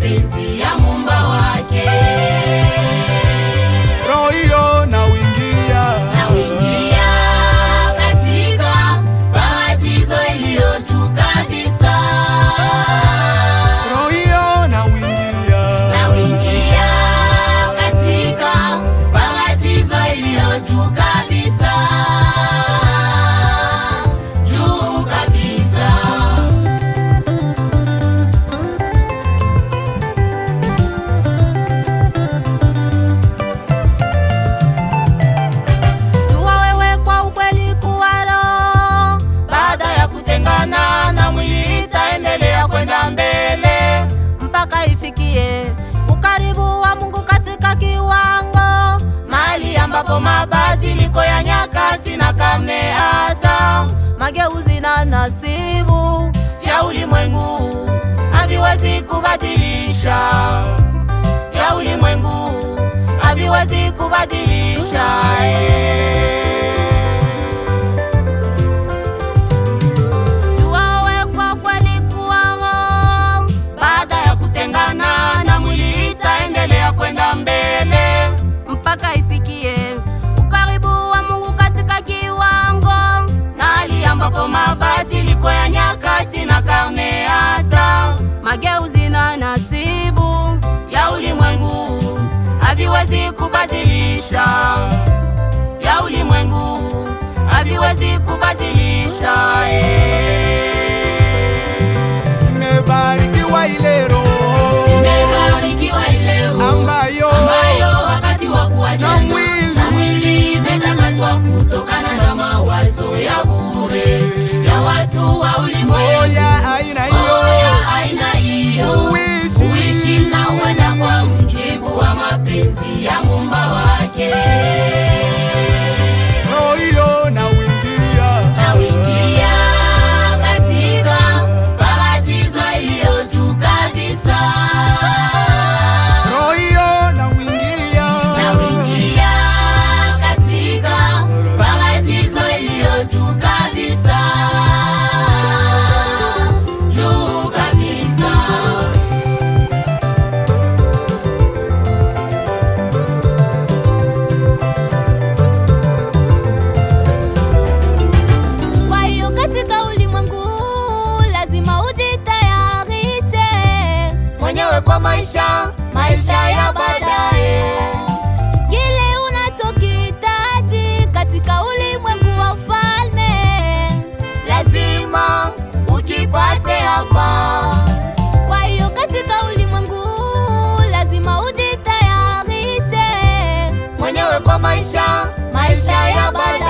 mapenzi ya Muumba wake. Roho hiyo na uingia katika paradiso iliyo juu kabisa. Roho hiyo na uingia katika paradiso iliyo juu kabisa. Juu kabisa. Jua wewe kwa ukweli kuwa roho, baada ya kutengana na mwili itaendelea kwenda mbele mpaka ifikie ukaribu wa Mungu katika kiwango, mahali ambapo mabadiliko ya nyakati na karne hata mageuzi na nasibu ya ulimwengu haviwezi kubadilisha, ya ulimwengu haviwezi kubadilisha. Jua wewe kwa kweli kuwa roho, baada ya kutengana na mwili itaendelea kwenda mbele mpaka ifikie ukaribu wa Mungu katika kiwango, na hali ambapo mabadiliko ya nyakati na karne hata mageuzi na nasibu ya ulimwengu haviwezi kubadilisha, ya ulimwengu haviwezi kubadilisha. Imebarikiwa ile roho ambayo wakati wa kuachana na mwili imetakaswa kutokana na mawazo ya bure ya watu wa ulimwengu. ya aina hiyo Uishi na uenda kwa mjibu wa mapenzi ya Muumba wake. roho hiyo na uingia katika paradiso iliyo juu kabisa. roho hiyo na uingia katika paradiso iliyo juu kabisa. Juu kabisa. Kwa hiyo katika ulimwengu lazima ujitayarishe Mwenyewe kwa maisha ya baadaye. kile unachokihitaji katika ulimwengu wa ufalme Lazima ukipate hapa. Kwa hiyo katika ulimwengu lazima ujitayarishe Mwenyewe kwa maisha ya baadaye.